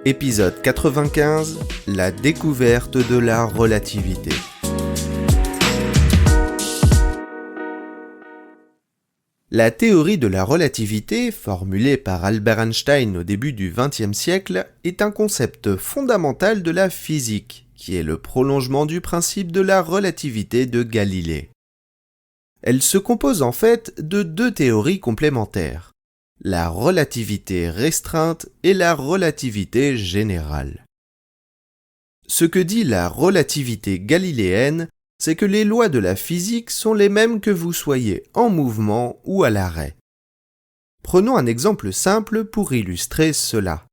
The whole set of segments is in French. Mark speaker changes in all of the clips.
Speaker 1: Épisode 95, la découverte de la relativité. La théorie de la relativité, formulée par Albert Einstein au début du XXe siècle, est un concept fondamental de la physique, qui est le prolongement du principe de la relativité de Galilée. Elle se compose en fait de deux théories complémentaires, la relativité restreinte et la relativité générale. Ce que dit la relativité galiléenne, c'est que les lois de la physique sont les mêmes que vous soyez en mouvement ou à l'arrêt. Prenons un exemple simple pour illustrer cela.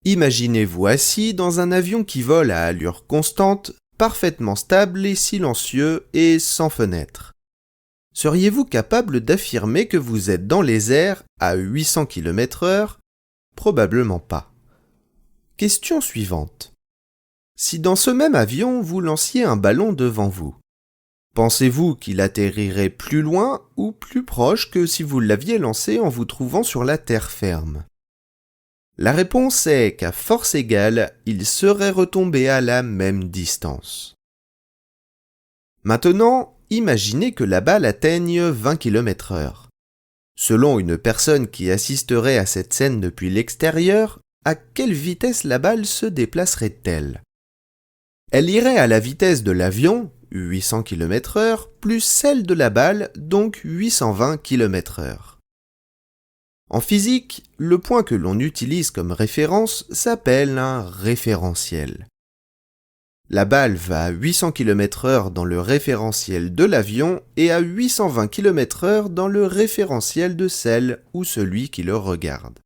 Speaker 1: Imaginez-vous assis dans un avion qui vole à allure constante, parfaitement stable et silencieux et sans fenêtre. Seriez-vous capable d'affirmer que vous êtes dans les airs à 800 km/h ? Probablement pas. Question suivante. Si dans ce même avion, vous lanciez un ballon devant vous, pensez-vous qu'il atterrirait plus loin ou plus proche que si vous l'aviez lancé en vous trouvant sur la terre ferme ? La réponse est qu'à force égale, il serait retombé à la même distance. Maintenant, imaginez que la balle atteigne 20 km/h. Selon une personne qui assisterait à cette scène depuis l'extérieur, à quelle vitesse la balle se déplacerait-elle ? Elle irait à la vitesse de l'avion, 800 km/h, plus celle de la balle, donc 820 km/h. En physique, le point que l'on utilise comme référence s'appelle un référentiel. La balle va à 800 km/h dans le référentiel de l'avion et à 820 km/h dans le référentiel de celle ou celui qui le regarde.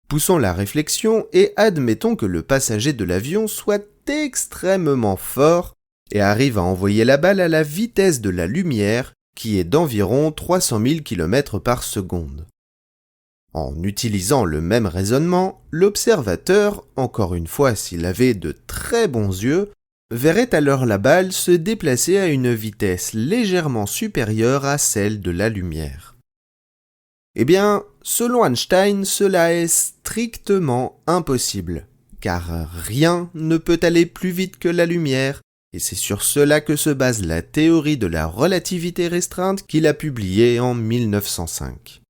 Speaker 1: Poussons la réflexion et admettons que le passager de l'avion soit extrêmement fort et arrive à envoyer la balle à la vitesse de la lumière qui est d'environ 300 000 km/s. En utilisant le même raisonnement, l'observateur, encore une fois s'il avait de très bons yeux, verrait alors la balle se déplacer à une vitesse légèrement supérieure à celle de la lumière. Eh bien, selon Einstein, cela est strictement impossible, car rien ne peut aller plus vite que la lumière, et c'est sur cela que se base la théorie de la relativité restreinte qu'il a publiée en 1905.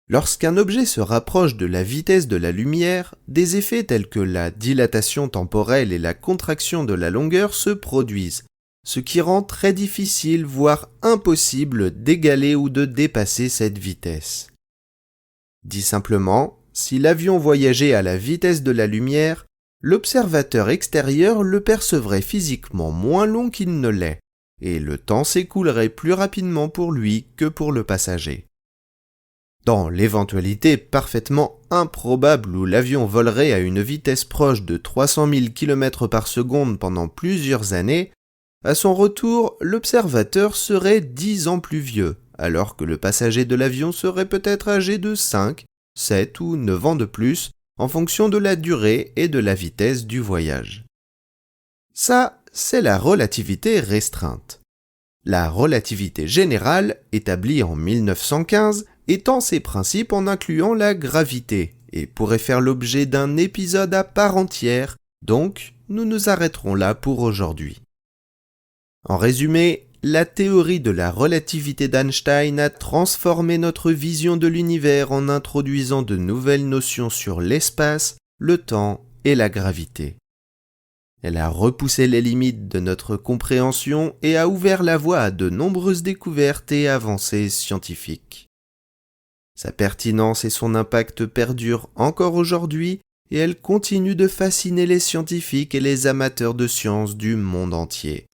Speaker 1: Lorsqu'un objet se rapproche de la vitesse de la lumière, des effets tels que la dilatation temporelle et la contraction de la longueur se produisent, ce qui rend très difficile, voire impossible, d'égaler ou de dépasser cette vitesse. Dit simplement, si l'avion voyageait à la vitesse de la lumière, l'observateur extérieur le percevrait physiquement moins long qu'il ne l'est, et le temps s'écoulerait plus rapidement pour lui que pour le passager. Dans l'éventualité parfaitement improbable où l'avion volerait à une vitesse proche de 300 000 km/s pendant plusieurs années, à son retour, l'observateur serait 10 ans plus vieux, alors que le passager de l'avion serait peut-être âgé de 5, 7 ou 9 ans de plus, en fonction de la durée et de la vitesse du voyage. Ça, c'est la relativité restreinte. La relativité générale, établie en 1915, étend ses principes en incluant la gravité et pourrait faire l'objet d'un épisode à part entière, donc nous nous arrêterons là pour aujourd'hui. En résumé, la théorie de la relativité d'Einstein a transformé notre vision de l'univers en introduisant de nouvelles notions sur l'espace, le temps et la gravité. Elle a repoussé les limites de notre compréhension et a ouvert la voie à de nombreuses découvertes et avancées scientifiques. Sa pertinence et son impact perdurent encore aujourd'hui et elle continue de fasciner les scientifiques et les amateurs de sciences du monde entier.